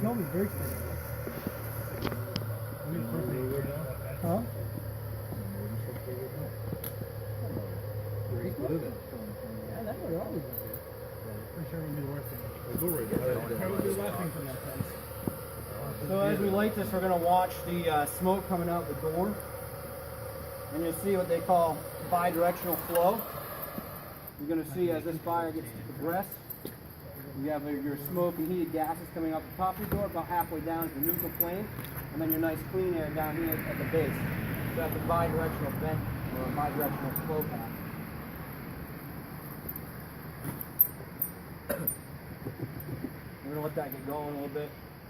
told me brakes didn't work. Huh? Yeah, that would always be good. Pretty sure it would be worth it. How would be laughing from that place? So as we light this, we're going to watch the smoke coming out the door. And you'll see what they call bi-directional flow. You're going to see as this fire gets to progress, you have your smoke and heated gases coming out the top of the door, about halfway down is the neutral flame, and then your nice clean air down here at the base. So that's a bi-directional vent or a bi-directional flow path. We're going to let that get going a little bit.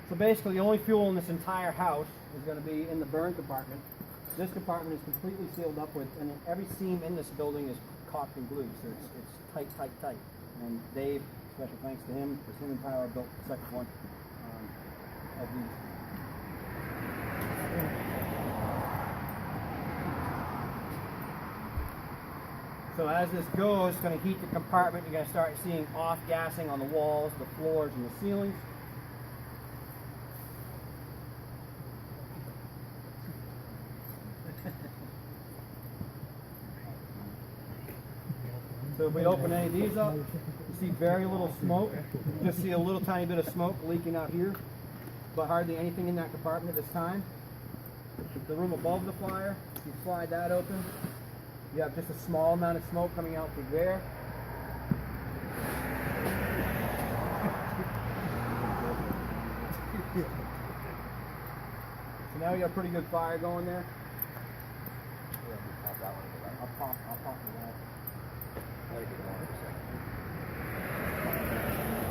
So basically the only fuel in this entire house is going to be in the burn compartment. This compartment is completely sealed up with, and every seam in this building is caulked and glued, so it's tight, tight, tight. And Dave, special thanks to him, because him and Tyler built the second one of these. So as this goes, it's going to heat the compartment. You're going to start seeing off-gassing on the walls, the floors, and the ceilings. So if we open any of these up, you see very little smoke. You just see a little tiny bit of smoke leaking out here, but hardly anything in that compartment at this time. The room above the fire, you slide that open, you have just a small amount of smoke coming out through there. So now you got a pretty good fire going there. I'll pop it out.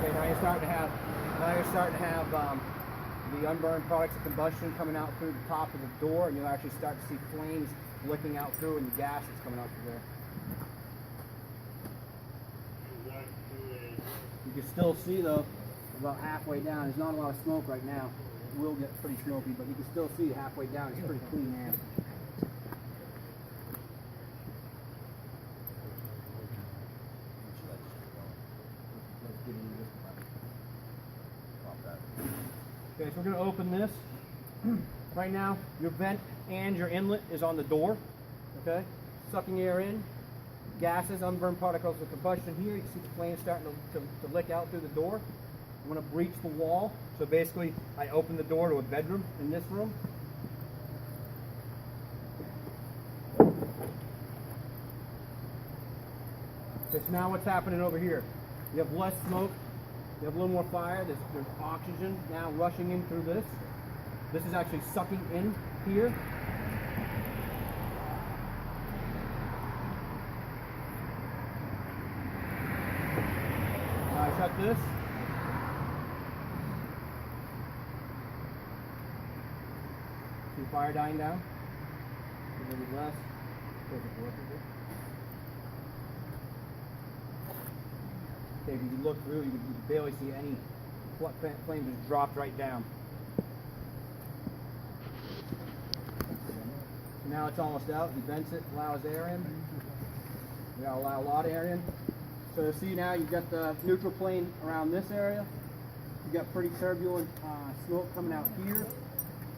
Okay, now you're starting to have the unburned products of combustion coming out through the top of the door, and you'll actually start to see flames licking out through and the gas that's coming out through there. You can still see though, about halfway down, there's not a lot of smoke right now. It will get pretty smoky, but you can still see halfway down, it's pretty clean air. Okay, so we're going to open this. Right now, your vent and your inlet is on the door. Okay, sucking air in, gases, unburned particles of combustion here. You can see the flames starting to lick out through the door. I'm going to breach the wall. So basically, I open the door to a bedroom in this room. Okay, so now what's happening over here? You have less smoke. You have a little more fire. There's oxygen now rushing in through this. This is actually sucking in here. Now I shut this. See fire dying down. A little bit less. Okay, if you look through, you can barely see any flame just dropped right down. So now it's almost out. He vents it, allows air in. We gotta allow a lot of air in. So see now you've got the neutral plane around this area. You've got pretty turbulent smoke coming out here.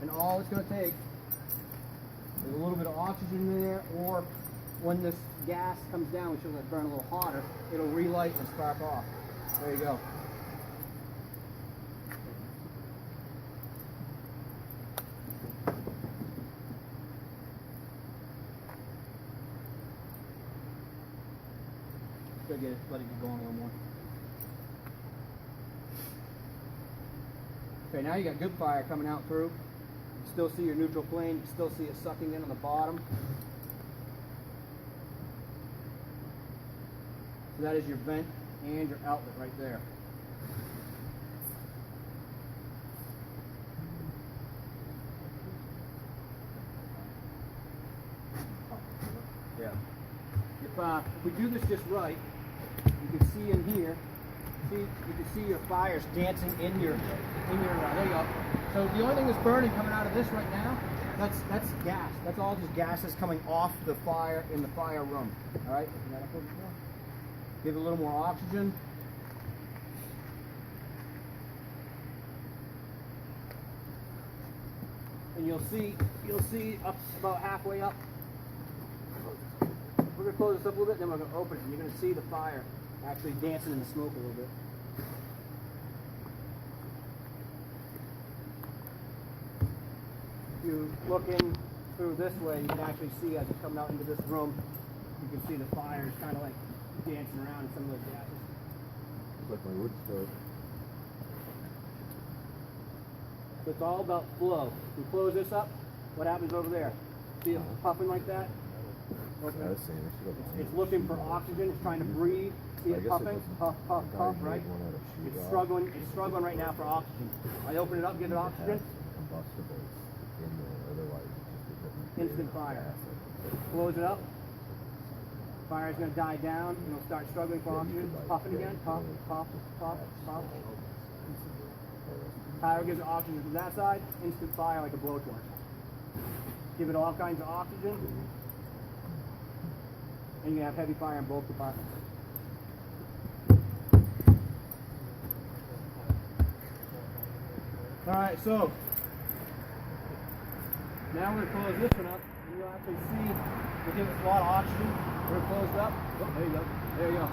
And all it's going to take is a little bit of oxygen in there, or when this gas comes down, which will let it burn a little hotter, it'll relight and spark off. There you go. Let it get going a little more. Okay, now you got good fire coming out through. You still see your neutral flame. You still see it sucking in on the bottom. So that is your vent and your outlet right there. Yeah. If we do this just right, you can see in here. See, you can see your fires dancing in your. There you go. So the only thing that's burning coming out of this right now, that's gas. That's all just gases coming off the fire in the fire room. All right. Give it a little more oxygen. and you'll see up about halfway up. We're gonna close this up a little bit, then we're gonna open it, and you're gonna see the fire actually dancing in the smoke a little bit. If you look in through this way, you can actually see as it's coming out into this room, you can see the fire is kind of like dancing around in some of those gases. It's like my wood stove. So it's all about flow. If you close this up, what happens over there? See it puffing like that? Okay. It's looking for oxygen. It's trying to breathe. See it puffing? Puff, puff, puff, right? It's struggling right now for oxygen. I open it up, give it oxygen. Instant fire. Close it up. Fire is going to die down, and it'll start struggling for oxygen. Puffing again. Puff, puff, puff, puff. Fire gives it oxygen from that side. Instant fire like a blowtorch. Give it all kinds of oxygen. And you have heavy fire in both departments. Alright, so now we're going to close this one up, and you'll actually see we give it a lot of oxygen. We're closed up. Oh, there you go. There you go.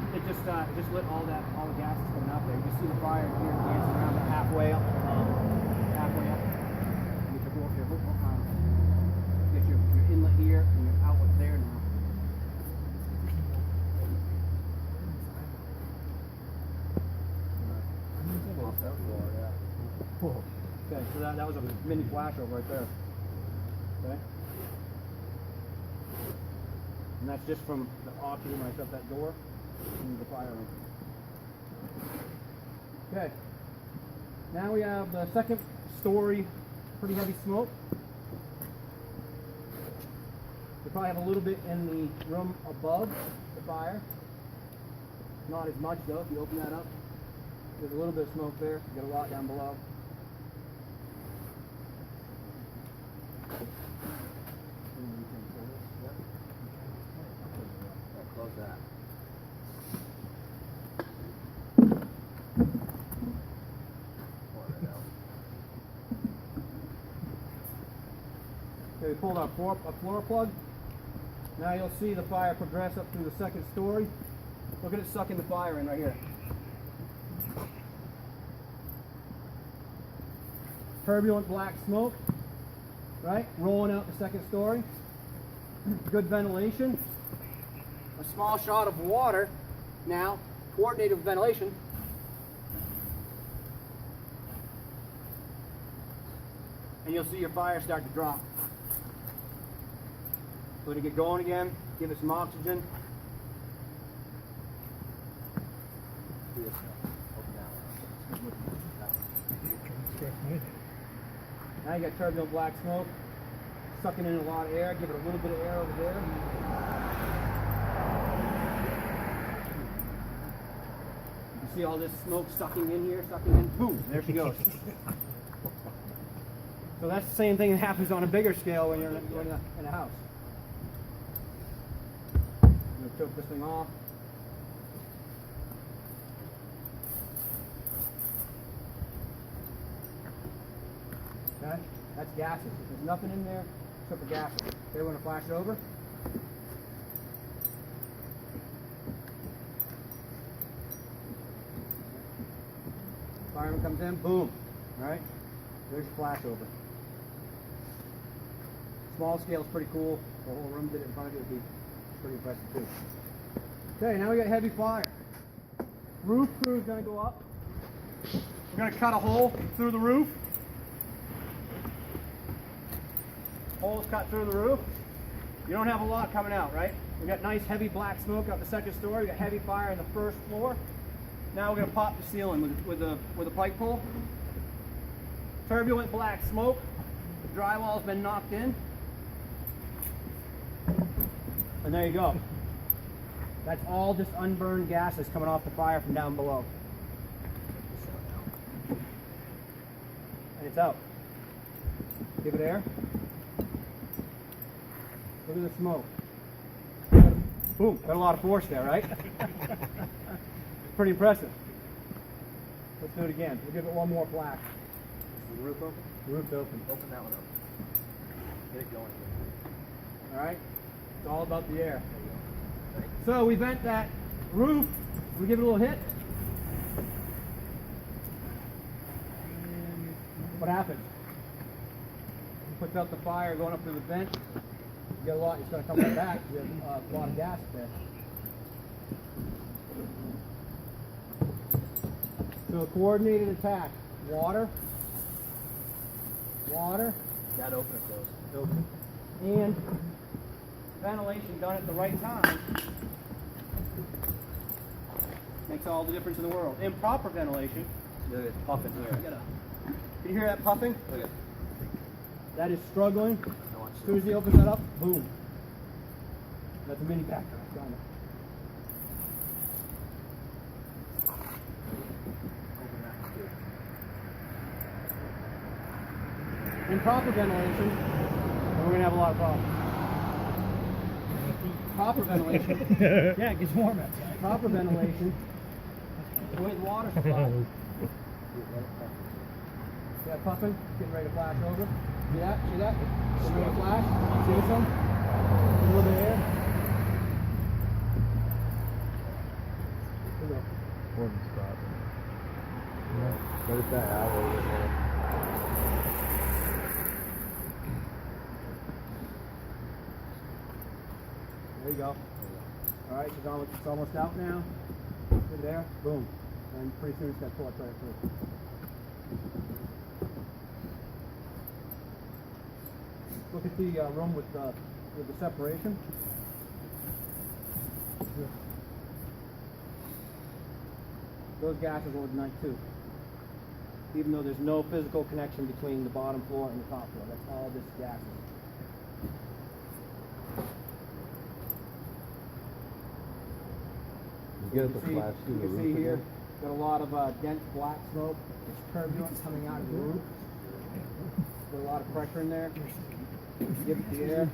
It just lit all the gases coming out there. You can see the fire here dancing around about halfway up. Halfway up. Get your hook here. Get your inlet here and your outlet there now. Okay, so that was a mini flashover right there. Okay? And that's just from the oxygen when I shut that door into the fire room. Okay. Now we have the second story, pretty heavy smoke. We probably have a little bit in the room above the fire. Not as much though, if you open that up. There's a little bit of smoke there, you get a lot down below. Close that. Okay, we pulled our floor plug. Now you'll see the fire progress up through the second story. Look at it sucking the fire in right here. Turbulent black smoke, right? Rolling out the second story. Good ventilation. A small shot of water now, coordinated with ventilation. And you'll see your fire start to drop. Let it get going again, give it some oxygen. Now you got turbulent black smoke, sucking in a lot of air, give it a little bit of air over there. You see all this smoke sucking in here, sucking in, boom, there she goes. So that's the same thing that happens on a bigger scale when you're in a house. I'm going to choke this thing off. Okay, that's gases. If there's nothing in there, except for gases. Okay, we're going to flash it over. Fireman comes in, boom. Alright, there's your flash over. Small scale is pretty cool. The whole room did it in front of you would be pretty impressive too. Okay, now we got heavy fire. Roof crew is going to go up. We're going to cut a hole through the roof. Holes cut through the roof. You don't have a lot coming out, right? We got nice heavy black smoke out the second story. We got heavy fire in the first floor. Now we're going to pop the ceiling with a pipe pull. Turbulent black smoke. The drywall's been knocked in. And there you go. That's all just unburned gases coming off the fire from down below. And it's out. Give it air. Look at the smoke. Boom, got a lot of force there, right? Pretty impressive. Let's do it again. We'll give it one more flash. the roof open? Roof open. Open that one up. Get it going. All right. It's all about the air. There you go. Right. So we vent that roof. We give it a little hit. What happens? It puts out the fire going up to the vent. You get a lot. It's going to come right back. You have a lot of gas there. So a coordinated attack. Water. Water. That open or close? Open. And ventilation done at the right time makes all the difference in the world. Improper ventilation. Look at it puffing here. Can you hear that puffing? Look at That is struggling. I want As you soon as he opens that up, boom. That's a mini backer. Got it. open that one too. Improper ventilation, and we're going to have a lot of problems. Proper ventilation. Yeah, it gets warm outside. Proper ventilation. The way the water supply. See that puffing? Getting ready to flash over. See that? See that? Getting ready to flash. See this one? A little bit of air. Here we go. One spot. Let that out a little bit more. There you go. All right, it's almost out now. Good there. Boom. And pretty soon it's going to pull it right through. Look at the room with the separation. Those gases will ignite too. Even though there's no physical connection between the bottom floor and the top floor. That's all this gas is. You get the flash through You the can roof see here, again? got a lot of dense black smoke. It's turbulent coming out of the roof. Got a lot of pressure in there. Give it the air.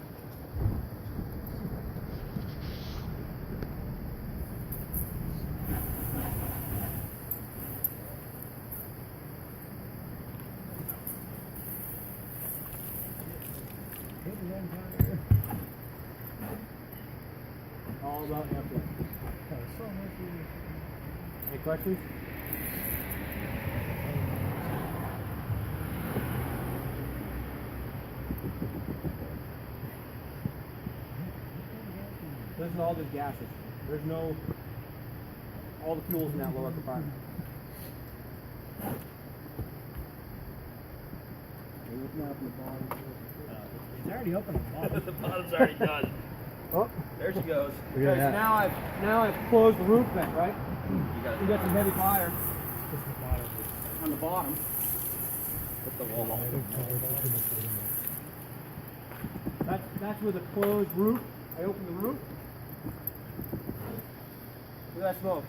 All about airflow. Any questions? Listen to all these gases. There's no, all the fuels in that lower compartment. You're looking out from the bottom. It's already open. The bottom's already done. Oh, There she goes. because now I've closed the roof vent, right? You got We got some heavy fire Just the bottom. on the bottom. Put the wall. That's with a closed roof. I open the roof. Look at that smoke.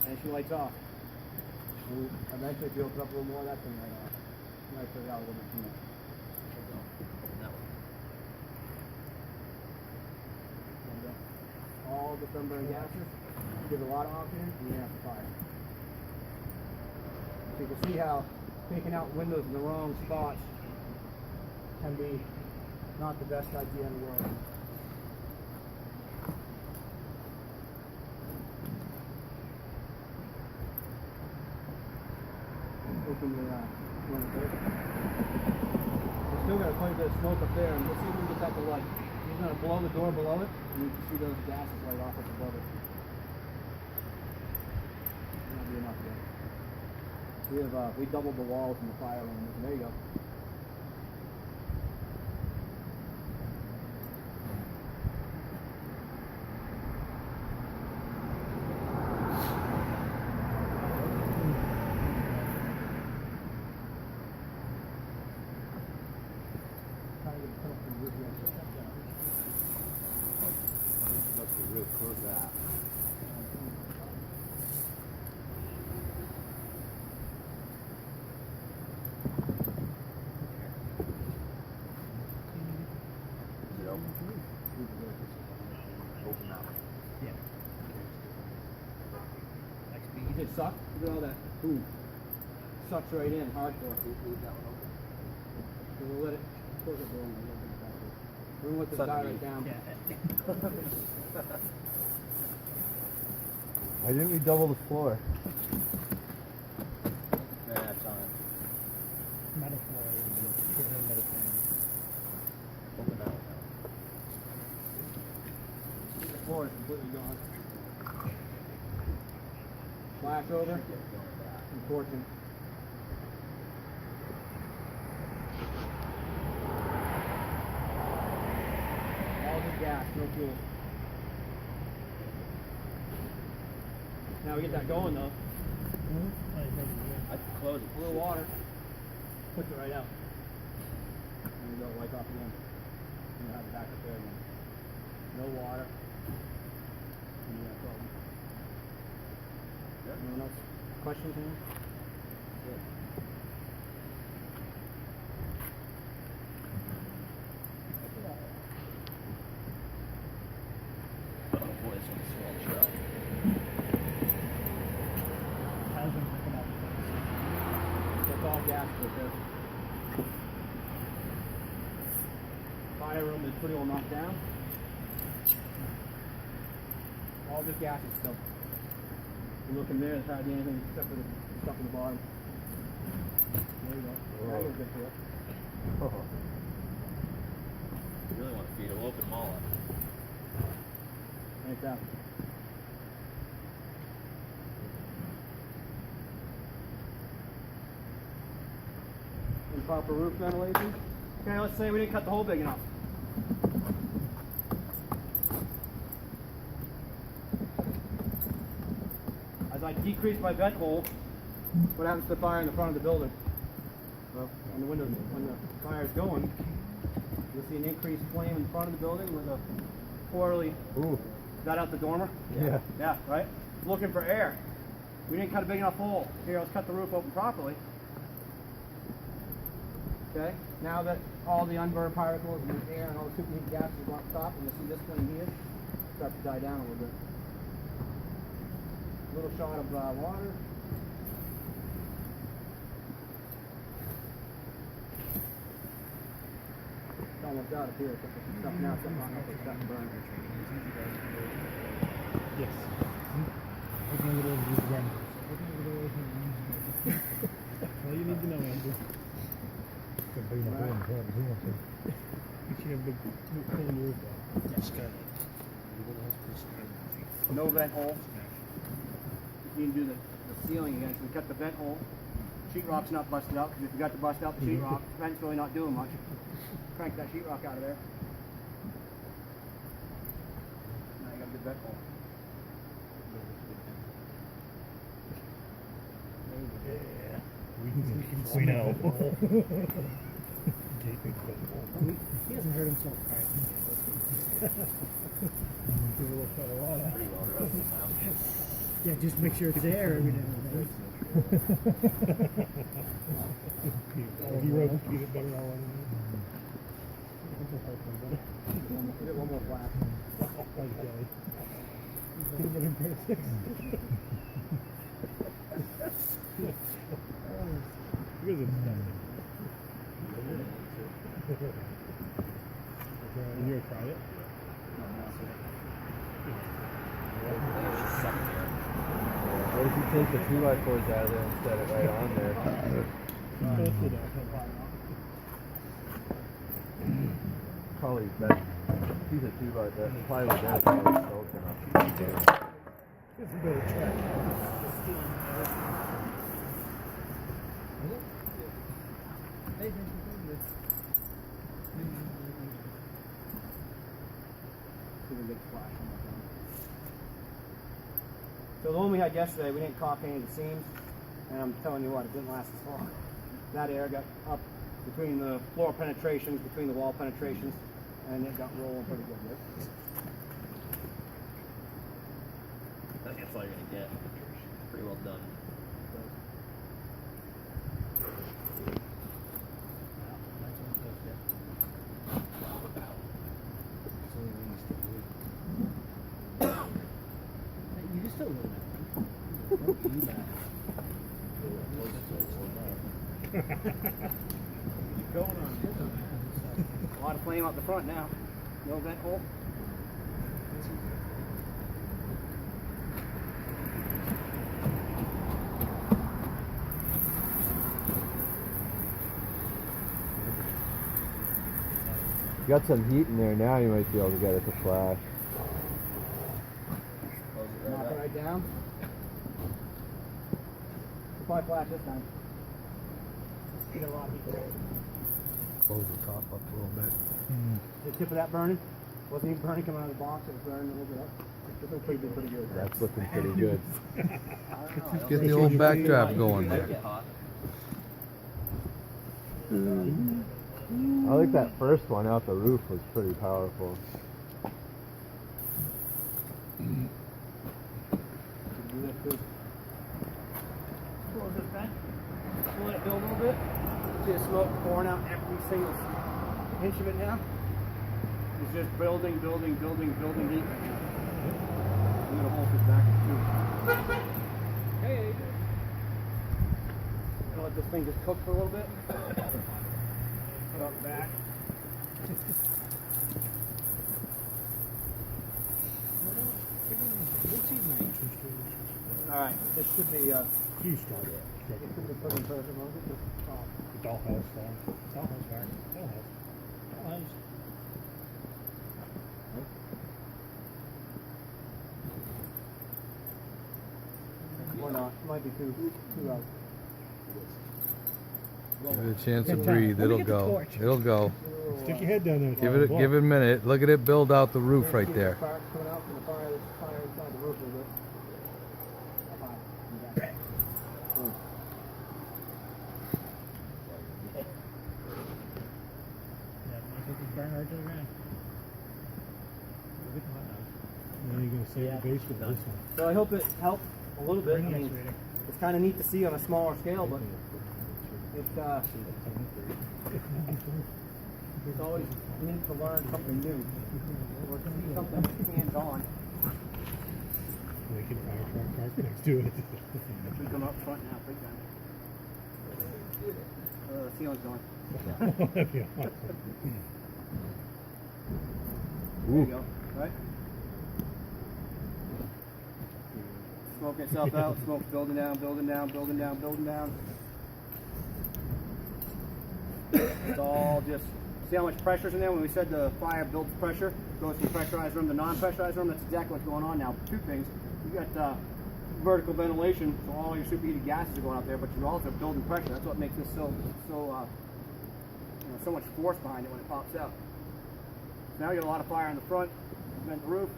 And she lights off. And eventually, if you open up a little more, that's going to light off. You might put it out a little bit too much. Open that one. All the sunburn gases give a lot of oxygen and you have to fire. So you can see how taking out windows in the wrong spots can be not the best idea in the world. Open the window there. We're still got quite a bit of smoke up there, and we'll see if we can get that to light. He's going to blow the door below it, and you can see those gases light off up above it. That'll be enough yet. We doubled the walls in the fire room. There you go. Trying to get it put up in the roof here. That's the roof. Close that. Is it open? Open that one. Yeah. Does it suck? Look at all that. Ooh. sucks right in, hardcore. Leave that one open. So we'll let it close the door and we'll let it back in. We're gonna let this guy right down. Why didn't we double the floor? Yeah, it's on. Metaphor. Give him metaphor. Open that one now. The floor is completely gone. Flash over. Get it going back. Important. All just gas, no fuel. Now we get that going though. I can close it. A little water. Puts it right out. And we go right off again. And you'll have it back up there again. No water. And you got a problem. Anyone else? Questions here? Good. Oh boy, this one's swelled shut. How's it looking out? That's all gas right there. Fire room is pretty well knocked down. All just gases still. You look in there, there's hardly anything except for the stuff in the bottom. There you go. Now you're good to it. You really want to feed them open them all up. And it's out. Improper roof ventilation. Okay, let's say we didn't cut the hole big enough. As I decrease my vent hole, what happens to the fire in the front of the building? Well, when the windows, when the fire is going, you'll see an increased flame in front of the building with a poorly. Ooh. Is that out the dormer? Yeah. Yeah, right? Looking for air. We didn't cut a big enough hole. Here, let's cut the roof open properly. Okay, now that all the unburned particles and the air and all the superheated gases are on top, and you see this flame here, start to die down a little bit. A little shot of water. It's almost out of here. It's stuff now, something on up, it's starting to burn. Yes. Open a little over these again. Open a little over these. All you need to know, Andrew. You should have a big clean roof though. Yes, good. No vent hole. You can do the ceiling again. So we cut the vent hole. Sheetrock's not busted out, because if you got to bust out the sheetrock, vent's really not doing much. Crank that sheetrock out of there. Now you got a good vent hole. Yeah. We know. He hasn't hurt himself. All right. Give a little shot of water. Pretty well rusted now. Yeah, just make sure it's there every now and then. If you rub it, keep it better all Get one more flash. Like Kelly. Put him in pair 6. Because it's nothing. And you ever tried it? What if you take the 2x4s out of there and set it right on there? Probably that piece of 2x, that plywood there is probably soaked enough. It's a better try. So the one we had yesterday, we didn't caulk any of the seams, and I'm telling you what, it didn't last as long. That air got up between the floor penetrations, between the wall penetrations, and it got rolling pretty good. Right? I think that's all you're going to get. Pretty well done. You just don't know that. Don't do that. Going on. A lot of flame out the front now. No vent hole. Got some heat in there now, you might be able to get it to flash. Knock it right down. It'll probably flash this time. Get a lot of heat there. Close the top up a little bit. The tip of that burning? Wasn't even burning coming out of the box, it was burning a little bit up. It's looking pretty good. That's looking pretty good. Get the old backdraft going there. I like that first one out the roof was pretty powerful. Close this vent. Let it build a little bit. See the smoke pouring out every single inch of it now. It's just building heat right now. I'm gonna hold this back too. Hey. Gonna let this thing just cook for a little bit. Put it on the back. All right, this should be Huge start. it should be put in perfect mode. The dollhouse farm. Dollhouse farm. Dollhouse. Dollhouse. Or not. Might be too out. Give it a chance to breathe. It'll go. It'll go. Stick your head down there. Give it a minute. Look at it build out the roof right there. Sparks coming out from the fire inside the roof a little bit. Burn right to the ground. Then you're going to save the base with this one. So I hope it helped a little bit. I mean, it's kind of neat to see on a smaller scale, but it's always neat to learn something new or to see something hands-on. We can fire truck park next to it. We come up front now, big time. Ceiling's going. That'd be awesome. There you go. Right? Smoke itself out. Smoke's building down. It's all just, see how much pressure's in there? When we said the fire builds pressure, goes from pressurized room to non-pressurized room, that's exactly what's going on now. Two things. You got vertical ventilation, so all your superheated gases are going out there, but you're also building pressure. That's what makes this so much force behind it when it pops out. Now you get a lot of fire in the front, vent the roof.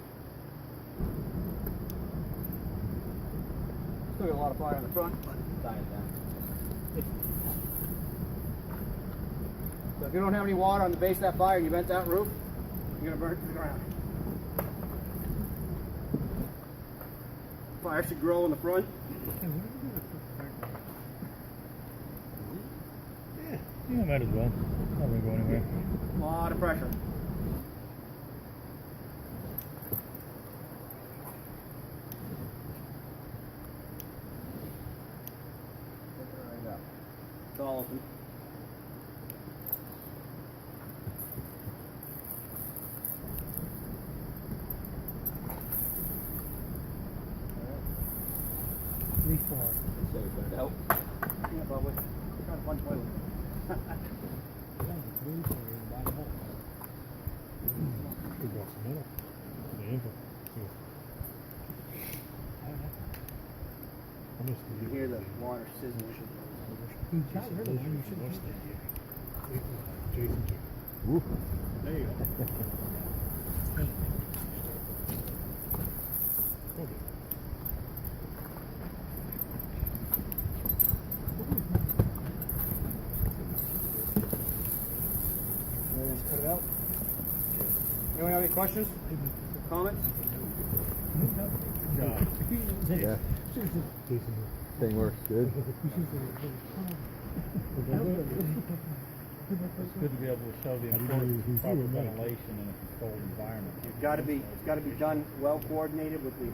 Still got a lot of fire in the front, but dying down. So if you don't have any water on the base of that fire and you vent that roof, you're gonna burn it to the ground. Fire should grow in the front. Yeah, might as well. Not going to go anywhere. A lot of pressure. It's all open. Out. Yeah, probably. Trying to find toilet. Could go some middle. The info. You can hear the water sizzling. Jason. Woo. There you go. Okay. Cut it out. Anyone have any questions? Comments? Good job. Yeah, Jason. thing works good. It's good to be able to show the importance of proper ventilation in a controlled environment. It's got to be done well coordinated with the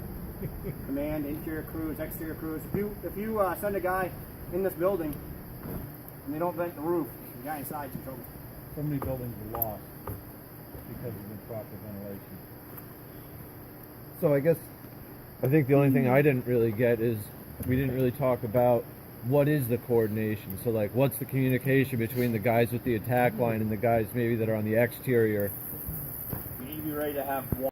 command, interior crews, exterior crews. If you send a guy in this building and they don't vent the roof, the guy inside's in trouble. So many buildings are lost because of improper ventilation. So I think the only thing I didn't really get is we didn't really talk about what is the coordination. So like, what's the communication between the guys with the attack line and the guys maybe that are on the exterior? You need to be ready to have one.